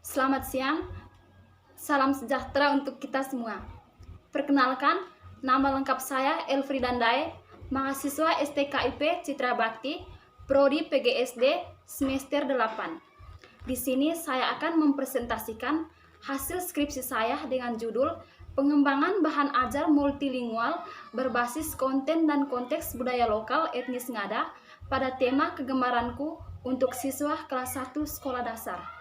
Selamat siang, salam sejahtera untuk kita semua. Perkenalkan, nama lengkap saya Elfri Dandae, mahasiswa STKIP Citra Bakti, Prodi PGSD semester 8. Di sini saya akan mempresentasikan hasil skripsi saya dengan judul Pengembangan Bahan Ajar Multilingual Berbasis Konten dan Konteks Budaya Lokal Etnis Ngada pada tema kegemaranku untuk siswa kelas 1 sekolah dasar.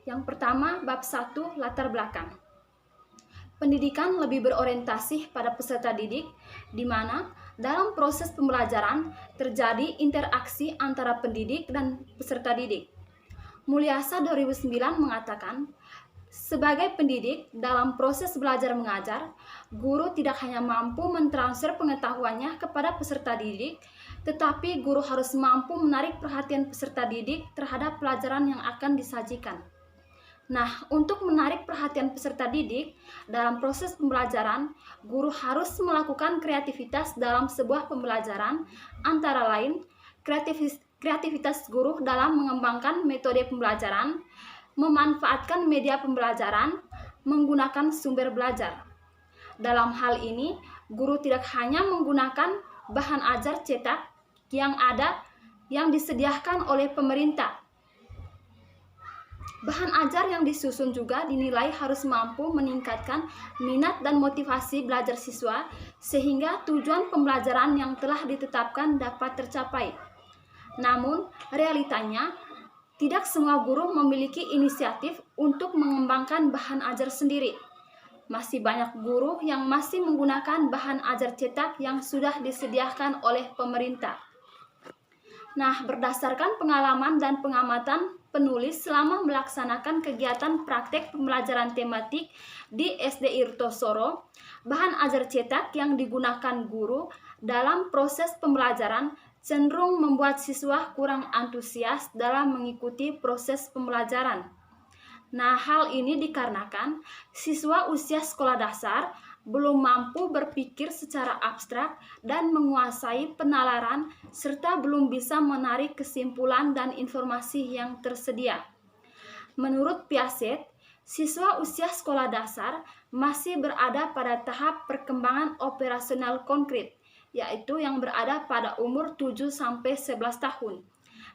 Yang pertama, bab 1, latar belakang. Pendidikan lebih berorientasi pada peserta didik, di mana dalam proses pembelajaran terjadi interaksi antara pendidik dan peserta didik. Mulyasa 2009 mengatakan, sebagai pendidik dalam proses belajar mengajar, guru tidak hanya mampu mentransfer pengetahuannya kepada peserta didik, tetapi guru harus mampu menarik perhatian peserta didik terhadap pelajaran yang akan disajikan. Nah, untuk menarik perhatian peserta didik dalam proses pembelajaran, guru harus melakukan kreativitas dalam sebuah pembelajaran, antara lain kreativitas guru dalam mengembangkan metode pembelajaran, memanfaatkan media pembelajaran, menggunakan sumber belajar. Dalam hal ini, guru tidak hanya menggunakan bahan ajar cetak yang disediakan oleh pemerintah. Bahan ajar yang disusun juga dinilai harus mampu meningkatkan minat dan motivasi belajar siswa sehingga tujuan pembelajaran yang telah ditetapkan dapat tercapai. Namun, realitanya tidak semua guru memiliki inisiatif untuk mengembangkan bahan ajar sendiri. Masih banyak guru yang masih menggunakan bahan ajar cetak yang sudah disediakan oleh pemerintah. Nah, berdasarkan pengalaman dan pengamatan penulis selama melaksanakan kegiatan praktek pembelajaran tematik di SD Irtosoro, bahan ajar cetak yang digunakan guru dalam proses pembelajaran cenderung membuat siswa kurang antusias dalam mengikuti proses pembelajaran. Nah, hal ini dikarenakan siswa usia sekolah dasar belum mampu berpikir secara abstrak dan menguasai penalaran serta belum bisa menarik kesimpulan dan informasi yang tersedia. Menurut Piaget, siswa usia sekolah dasar masih berada pada tahap perkembangan operasional konkret, yaitu yang berada pada umur 7-11 tahun,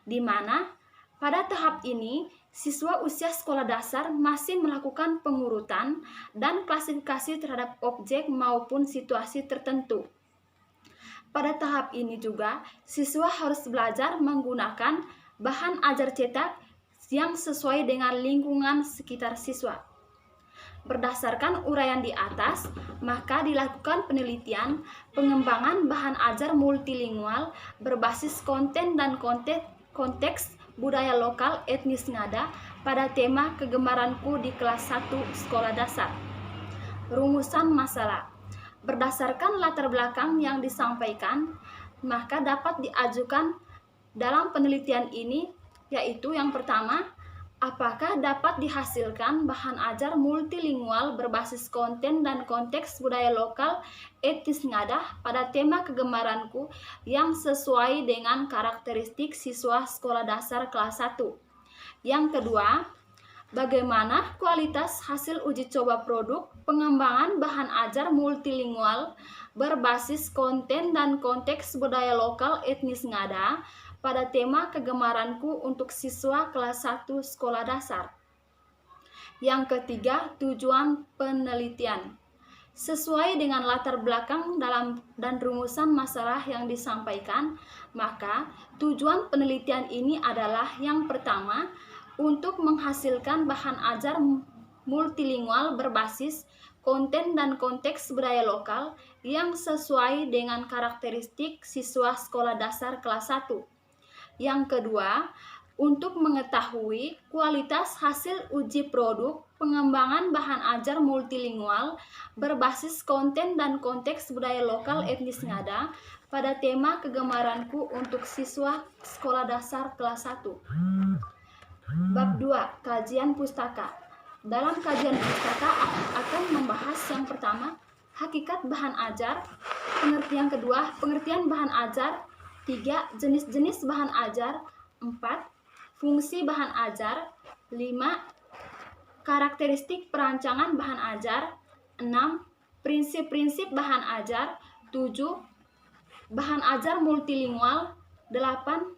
di mana pada tahap ini, siswa usia sekolah dasar masih melakukan pengurutan dan klasifikasi terhadap objek maupun situasi tertentu. Pada tahap ini juga, siswa harus belajar menggunakan bahan ajar cetak yang sesuai dengan lingkungan sekitar siswa. Berdasarkan uraian di atas, maka dilakukan penelitian pengembangan bahan ajar multilingual berbasis konten dan konteks budaya lokal etnis Ngada pada tema kegemaranku di kelas 1 sekolah dasar. Rumusan masalah. Berdasarkan latar belakang yang disampaikan, maka dapat diajukan dalam penelitian ini, yaitu yang pertama, apakah dapat dihasilkan bahan ajar multilingual berbasis konten dan konteks budaya lokal etnis Ngada pada tema kegemaranku yang sesuai dengan karakteristik siswa sekolah dasar kelas 1. Yang kedua, bagaimana kualitas hasil uji coba produk pengembangan bahan ajar multilingual berbasis konten dan konteks budaya lokal etnis Ngada pada tema kegemaranku untuk siswa kelas 1 sekolah dasar. Yang ketiga, tujuan penelitian. Sesuai dengan latar belakang dan rumusan masalah yang disampaikan, maka tujuan penelitian ini adalah yang pertama, untuk menghasilkan bahan ajar multilingual berbasis konten dan konteks budaya lokal yang sesuai dengan karakteristik siswa sekolah dasar kelas 1. Yang kedua, untuk mengetahui kualitas hasil uji produk pengembangan bahan ajar multilingual berbasis konten dan konteks budaya lokal etnis Ngada pada tema kegemaranku untuk siswa sekolah dasar kelas 1. Bab 2, kajian pustaka. Dalam kajian pustaka akan membahas yang pertama, hakikat bahan ajar, pengertian kedua, pengertian bahan ajar, 3. Jenis-jenis bahan ajar, 4. Fungsi bahan ajar, 5. Karakteristik perancangan bahan ajar. 6. Prinsip-prinsip bahan ajar. 7. Bahan ajar multilingual. 8.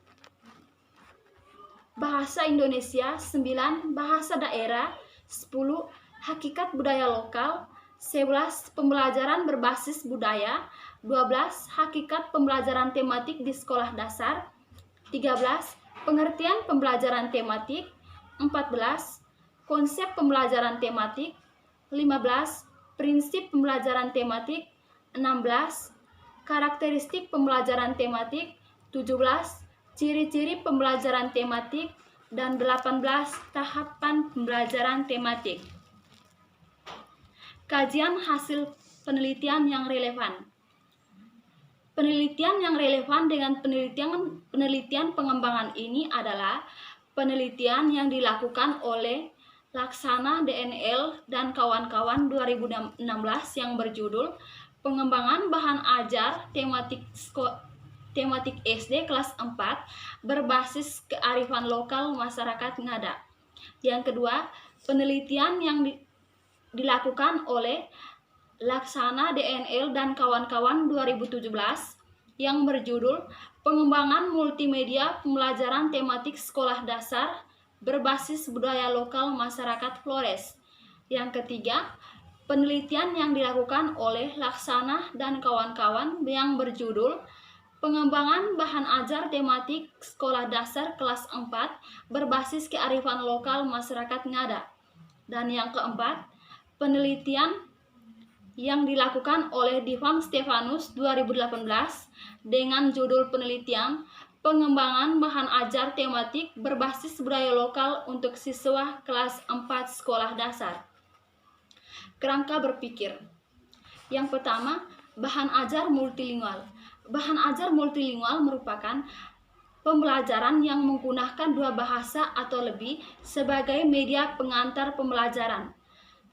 Bahasa Indonesia. 9. Bahasa daerah. 10. Hakikat budaya lokal. 11. Pembelajaran berbasis budaya. 12. Hakikat pembelajaran tematik di sekolah dasar. 13. Pengertian pembelajaran tematik. 14. Konsep pembelajaran tematik. 15. Prinsip pembelajaran tematik. 16. Karakteristik pembelajaran tematik. 17. Ciri-ciri pembelajaran tematik. Dan 18. Tahapan pembelajaran tematik. Kajian hasil penelitian yang relevan. Penelitian yang relevan dengan penelitian pengembangan ini adalah penelitian yang dilakukan oleh Laksana DNL dan kawan-kawan 2016 yang berjudul Pengembangan Bahan Ajar Tematik SD kelas 4 berbasis kearifan lokal masyarakat Ngada. Yang kedua, penelitian yang dilakukan oleh Laksana DNL dan kawan-kawan 2017 yang berjudul Pengembangan Multimedia Pembelajaran Tematik Sekolah Dasar berbasis budaya lokal masyarakat Flores. Yang ketiga, penelitian yang dilakukan oleh Laksana dan kawan-kawan yang berjudul Pengembangan Bahan Ajar Tematik Sekolah Dasar kelas 4 berbasis kearifan lokal masyarakat Ngada. Dan yang keempat, penelitian yang dilakukan oleh Divan Stefanus 2018 dengan judul penelitian Pengembangan Bahan Ajar Tematik Berbasis Budaya Lokal untuk Siswa Kelas 4 Sekolah Dasar. Kerangka berpikir. Yang pertama, bahan ajar multilingual. Bahan ajar multilingual merupakan pembelajaran yang menggunakan dua bahasa atau lebih sebagai media pengantar pembelajaran.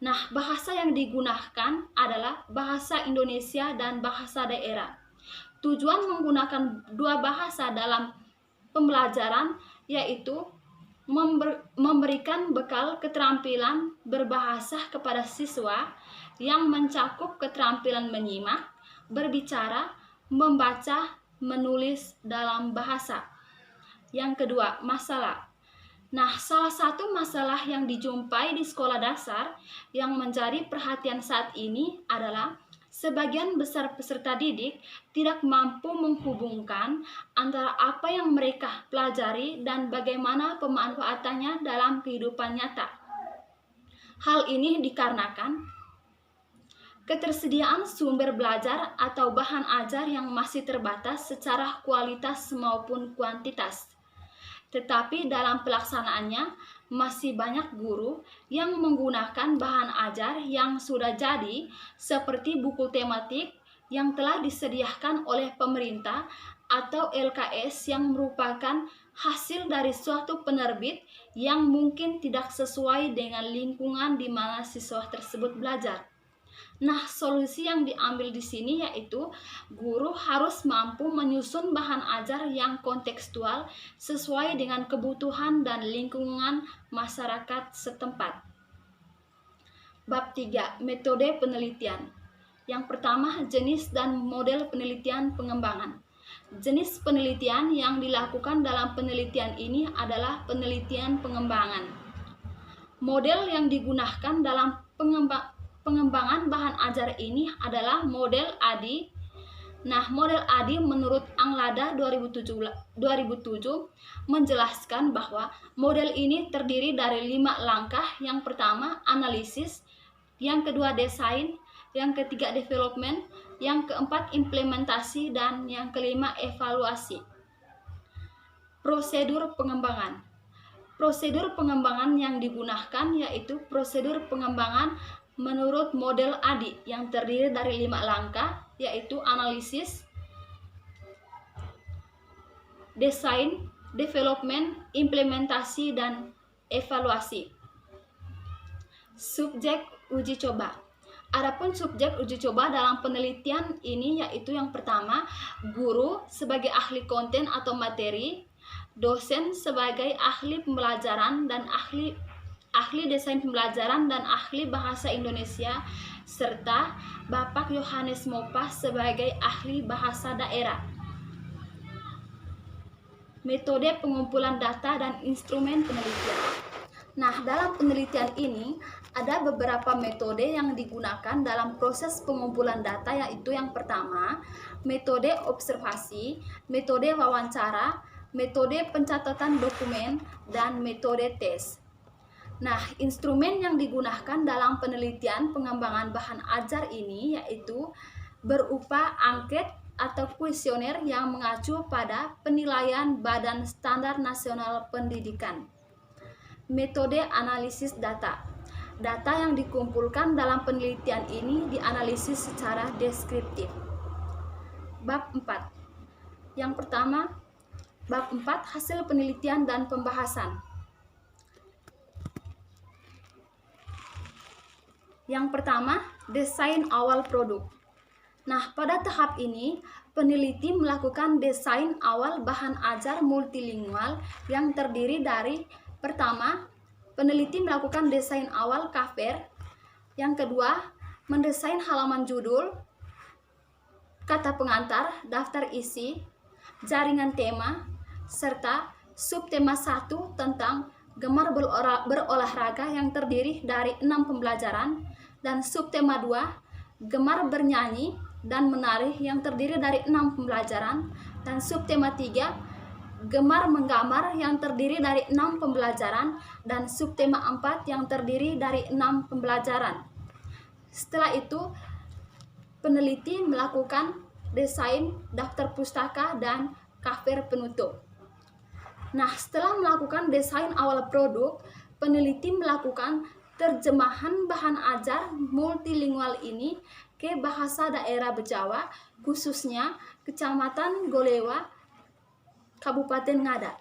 Nah, bahasa yang digunakan adalah bahasa Indonesia dan bahasa daerah. Tujuan menggunakan dua bahasa dalam pembelajaran yaitu memberikan bekal keterampilan berbahasa kepada siswa yang mencakup keterampilan menyimak, berbicara, membaca, menulis dalam bahasa. Yang kedua, masalah. Nah, salah satu masalah yang dijumpai di sekolah dasar yang menjadi perhatian saat ini adalah sebagian besar peserta didik tidak mampu menghubungkan antara apa yang mereka pelajari dan bagaimana pemanfaatannya dalam kehidupan nyata. Hal ini dikarenakan ketersediaan sumber belajar atau bahan ajar yang masih terbatas secara kualitas maupun kuantitas. Tetapi dalam pelaksanaannya masih banyak guru yang menggunakan bahan ajar yang sudah jadi seperti buku tematik yang telah disediakan oleh pemerintah atau LKS yang merupakan hasil dari suatu penerbit yang mungkin tidak sesuai dengan lingkungan di mana siswa tersebut belajar. Nah, solusi yang diambil di sini yaitu guru harus mampu menyusun bahan ajar yang kontekstual sesuai dengan kebutuhan dan lingkungan masyarakat setempat. Bab 3. Metode penelitian. Yang pertama, jenis dan model penelitian pengembangan. Jenis penelitian yang dilakukan dalam penelitian ini adalah penelitian pengembangan. Model yang digunakan dalam pengembangan bahan ajar ini adalah model ADI. Nah, model ADI menurut Anglada 2007 menjelaskan bahwa model ini terdiri dari 5 langkah. Yang pertama, analisis, yang kedua, desain, yang ketiga, development, yang keempat, implementasi, dan yang kelima, evaluasi. Prosedur pengembangan. Prosedur pengembangan yang digunakan yaitu prosedur pengembangan menurut model ADI yang terdiri dari 5 langkah, yaitu analisis, desain, development, implementasi, dan evaluasi. Subjek uji coba. Adapun subjek uji coba dalam penelitian ini yaitu yang pertama, guru sebagai ahli konten atau materi, dosen sebagai ahli pembelajaran dan ahli ahli desain pembelajaran dan ahli bahasa Indonesia, serta Bapak Yohanes Mopa sebagai ahli bahasa daerah. Metode pengumpulan data dan instrumen penelitian. Nah, dalam penelitian ini ada beberapa metode yang digunakan dalam proses pengumpulan data, yaitu yang pertama, metode observasi, metode wawancara, metode pencatatan dokumen, dan metode tes. Nah, instrumen yang digunakan dalam penelitian pengembangan bahan ajar ini yaitu berupa angket atau kuesioner yang mengacu pada penilaian Badan Standar Nasional Pendidikan. Metode analisis data. Data yang dikumpulkan dalam penelitian ini dianalisis secara deskriptif. Bab 4. Yang pertama, bab 4 hasil penelitian dan pembahasan. Yang pertama, desain awal produk. Nah, pada tahap ini, peneliti melakukan desain awal bahan ajar multilingual yang terdiri dari: pertama, peneliti melakukan desain awal cover. Yang kedua, mendesain halaman judul, kata pengantar, daftar isi, jaringan tema, serta subtema 1 tentang gemar berolahraga yang terdiri dari 6 pembelajaran, dan subtema 2, gemar bernyanyi dan menari yang terdiri dari 6 pembelajaran, dan subtema 3, gemar menggambar yang terdiri dari 6 pembelajaran, dan subtema 4 yang terdiri dari 6 pembelajaran. Setelah itu, peneliti melakukan desain daftar pustaka dan cover penutup. Nah, setelah melakukan desain awal produk, peneliti melakukan terjemahan bahan ajar multilingual ini ke bahasa daerah Bejawa, khususnya Kecamatan Golewa, Kabupaten Ngada.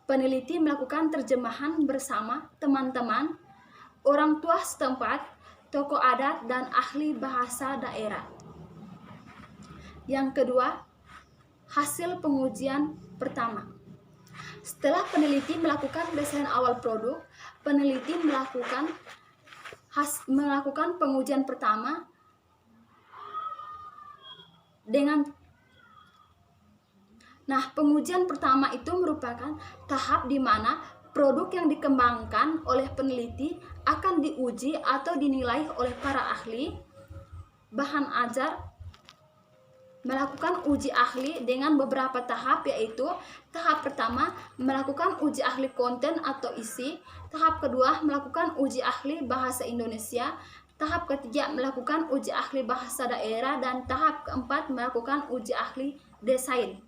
Peneliti melakukan terjemahan bersama teman-teman, orang tua setempat, tokoh adat, dan ahli bahasa daerah. Yang kedua, hasil pengujian pertama. Setelah peneliti melakukan desain awal produk, peneliti melakukan pengujian pertama pengujian pertama itu merupakan tahap di mana produk yang dikembangkan oleh peneliti akan diuji atau dinilai oleh para ahli bahan ajar. Melakukan uji ahli dengan beberapa tahap, yaitu tahap pertama melakukan uji ahli konten atau isi, tahap kedua melakukan uji ahli bahasa Indonesia, tahap ketiga melakukan uji ahli bahasa daerah, dan tahap keempat melakukan uji ahli desain.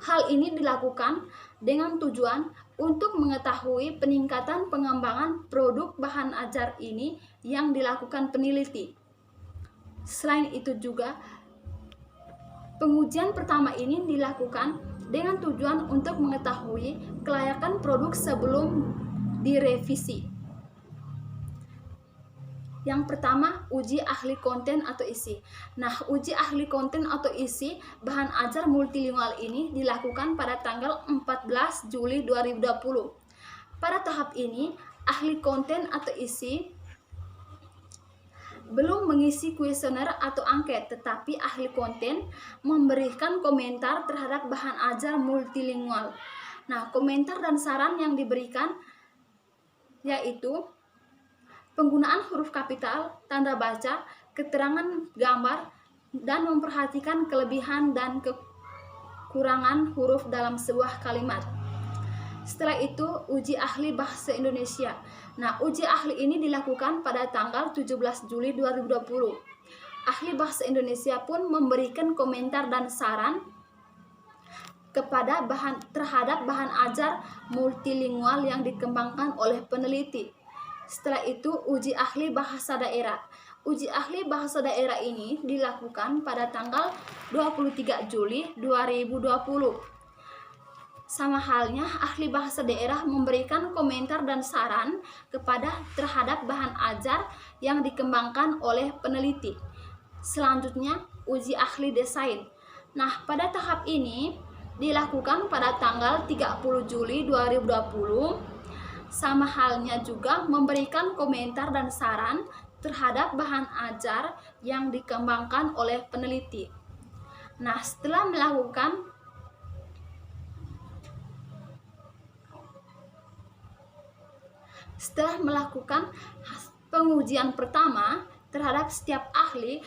Hal ini dilakukan dengan tujuan untuk mengetahui peningkatan pengembangan produk bahan ajar ini yang dilakukan peneliti. Selain itu juga, pengujian pertama ini dilakukan dengan tujuan untuk mengetahui kelayakan produk sebelum direvisi. Yang pertama, uji ahli konten atau isi. Nah, uji ahli konten atau isi bahan ajar multilingual ini dilakukan pada tanggal 14 Juli 2020. Pada tahap ini, ahli konten atau isi belum mengisi kuesioner atau angket, tetapi ahli konten memberikan komentar terhadap bahan ajar multilingual. Nah, komentar dan saran yang diberikan yaitu penggunaan huruf kapital, tanda baca, keterangan gambar, dan memperhatikan kelebihan dan kekurangan huruf dalam sebuah kalimat. Setelah itu, uji ahli bahasa Indonesia. Nah, uji ahli ini dilakukan pada tanggal 17 Juli 2020. Ahli bahasa Indonesia pun memberikan komentar dan saran terhadap bahan ajar multilingual yang dikembangkan oleh peneliti. Setelah itu, uji ahli bahasa daerah. Uji ahli bahasa daerah ini dilakukan pada tanggal 23 Juli 2020. Sama halnya, ahli bahasa daerah memberikan komentar dan saran terhadap bahan ajar yang dikembangkan oleh peneliti. Selanjutnya, uji ahli desain. Nah, pada tahap ini dilakukan pada tanggal 30 Juli 2020. sama halnya juga memberikan komentar dan saran terhadap bahan ajar yang dikembangkan oleh peneliti. Nah, setelah melakukan pengujian pertama terhadap setiap ahli,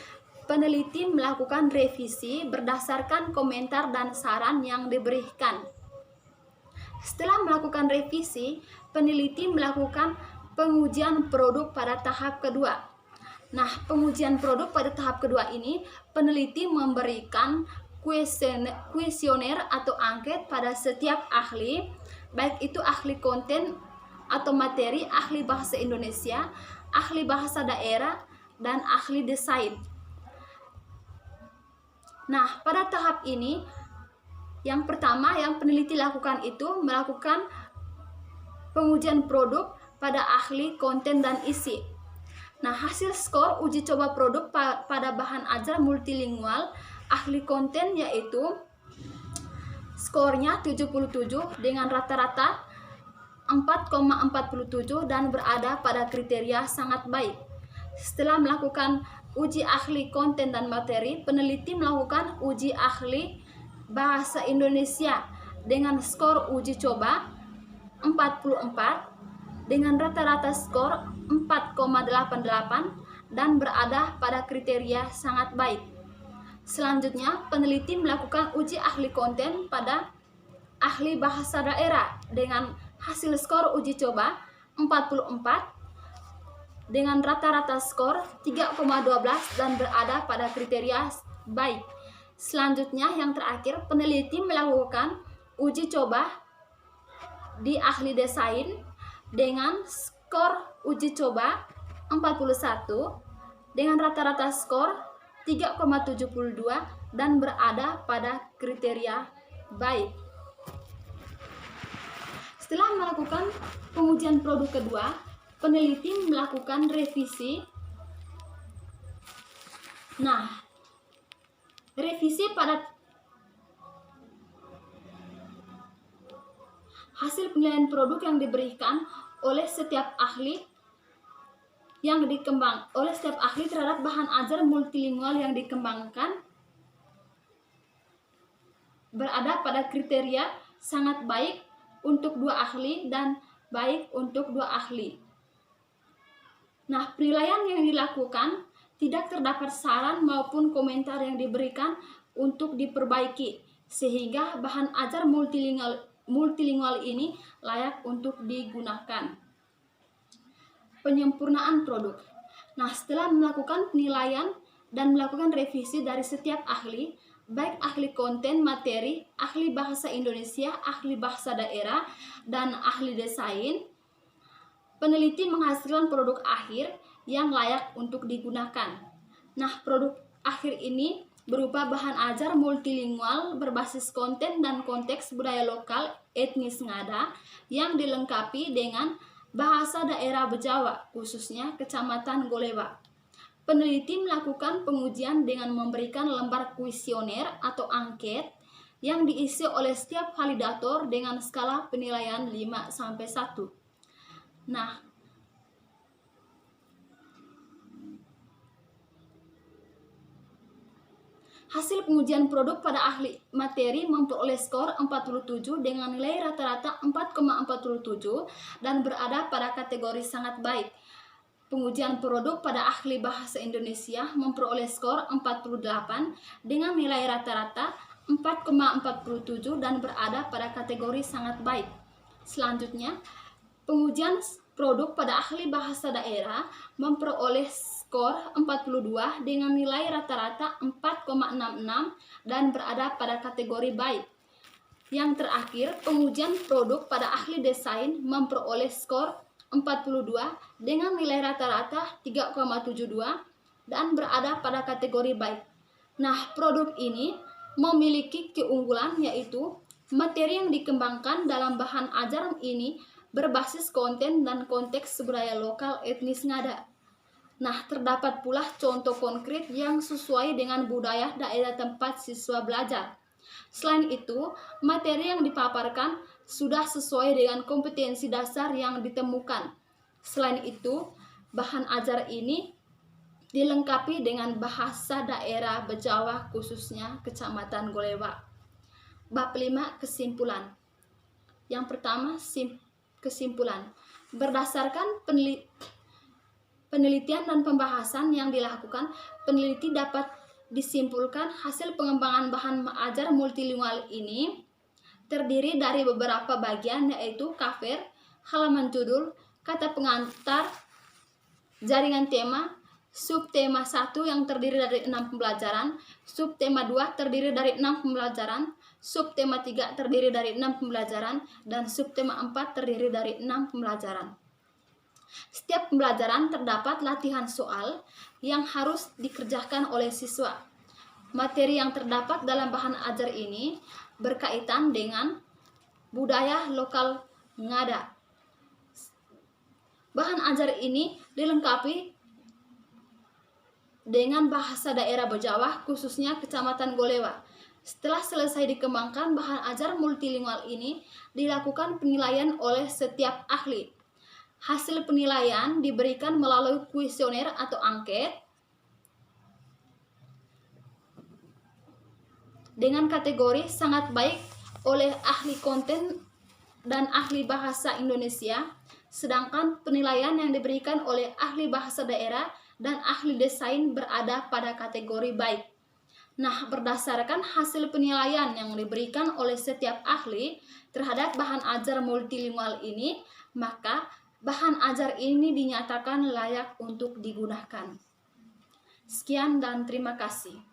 peneliti melakukan revisi berdasarkan komentar dan saran yang diberikan. Setelah melakukan revisi, peneliti melakukan pengujian produk pada tahap kedua. Nah, pengujian produk pada tahap kedua ini, peneliti memberikan kuesioner atau angket pada setiap ahli, baik itu ahli konten atau materi, ahli bahasa Indonesia, ahli bahasa daerah, dan ahli desain. Nah, pada tahap ini, yang pertama yang peneliti lakukan itu melakukan pengujian produk pada ahli konten dan isi. Nah, hasil skor uji coba produk pada bahan ajar multilingual ahli konten yaitu skornya 77 dengan rata-rata 4,47 dan berada pada kriteria sangat baik. Setelah melakukan uji ahli konten dan materi, peneliti melakukan uji ahli bahasa Indonesia dengan skor uji coba 44 dengan rata-rata skor 4,88 dan berada pada kriteria sangat baik. Selanjutnya, peneliti melakukan uji ahli konten pada ahli bahasa daerah dengan hasil skor uji coba 44 dengan rata-rata skor 3,12 dan berada pada kriteria baik. Selanjutnya, yang terakhir, peneliti melakukan uji coba di ahli desain dengan skor uji coba 41 dengan rata-rata skor 3,72 dan berada pada kriteria baik. Setelah melakukan pengujian produk kedua, peneliti melakukan revisi. Nah, revisi pada hasil penilaian produk yang diberikan oleh setiap ahli terhadap bahan ajar multilingual yang dikembangkan berada pada kriteria sangat baik untuk 2 ahli dan baik untuk 2 ahli. Nah, penilaian yang dilakukan tidak terdapat saran maupun komentar yang diberikan untuk diperbaiki, sehingga bahan ajar multilingual ini layak untuk digunakan. Penyempurnaan produk. Nah, setelah melakukan penilaian dan melakukan revisi dari setiap ahli, baik ahli konten materi, ahli bahasa Indonesia, ahli bahasa daerah, dan ahli desain, peneliti menghasilkan produk akhir yang layak untuk digunakan. Nah, produk akhir ini berupa bahan ajar multilingual berbasis konten dan konteks budaya lokal etnis Ngada yang dilengkapi dengan bahasa daerah Bejawa, khususnya Kecamatan Golewa. Peneliti melakukan pengujian dengan memberikan lembar kuesioner atau angket yang diisi oleh setiap validator dengan skala penilaian 5-1. Nah, hasil pengujian produk pada ahli materi memperoleh skor 47 dengan nilai rata-rata 4,47 dan berada pada kategori sangat baik. Pengujian produk pada ahli bahasa Indonesia memperoleh skor 48 dengan nilai rata-rata 4,47 dan berada pada kategori sangat baik. Selanjutnya, pengujian produk pada ahli bahasa daerah memperoleh skor 42 dengan nilai rata-rata 4,66 dan berada pada kategori baik. Yang terakhir, pengujian produk pada ahli desain memperoleh skor 42 dengan nilai rata-rata 3,72 dan berada pada kategori baik. Nah, produk ini memiliki keunggulan yaitu materi yang dikembangkan dalam bahan ajar ini berbasis konten dan konteks budaya lokal etnis Ngada. Nah, terdapat pula contoh konkret yang sesuai dengan budaya daerah tempat siswa belajar. Selain itu, materi yang dipaparkan sudah sesuai dengan kompetensi dasar yang ditemukan. Selain itu, bahan ajar ini dilengkapi dengan bahasa daerah Bejawa khususnya Kecamatan Golewa. Bab 5 kesimpulan. Yang pertama, kesimpulan. Berdasarkan penelitian dan pembahasan yang dilakukan, peneliti dapat disimpulkan hasil pengembangan bahan ajar multilingual ini terdiri dari beberapa bagian, yaitu cover, halaman judul, kata pengantar, jaringan tema, subtema 1 yang terdiri dari 6 pembelajaran, subtema 2 terdiri dari 6 pembelajaran, subtema 3 terdiri dari 6 pembelajaran, dan subtema 4 terdiri dari 6 pembelajaran. Setiap pembelajaran terdapat latihan soal yang harus dikerjakan oleh siswa. Materi yang terdapat dalam bahan ajar ini berkaitan dengan budaya lokal Ngada. Bahan ajar ini dilengkapi dengan bahasa daerah Bejawa khususnya Kecamatan Golewa. Setelah selesai dikembangkan, bahan ajar multilingual ini dilakukan penilaian oleh setiap ahli. Hasil penilaian diberikan melalui kuesioner atau angket dengan kategori sangat baik oleh ahli konten dan ahli bahasa Indonesia, sedangkan penilaian yang diberikan oleh ahli bahasa daerah dan ahli desain berada pada kategori baik. Nah, berdasarkan hasil penilaian yang diberikan oleh setiap ahli terhadap bahan ajar multilingual ini, maka bahan ajar ini dinyatakan layak untuk digunakan. Sekian dan terima kasih.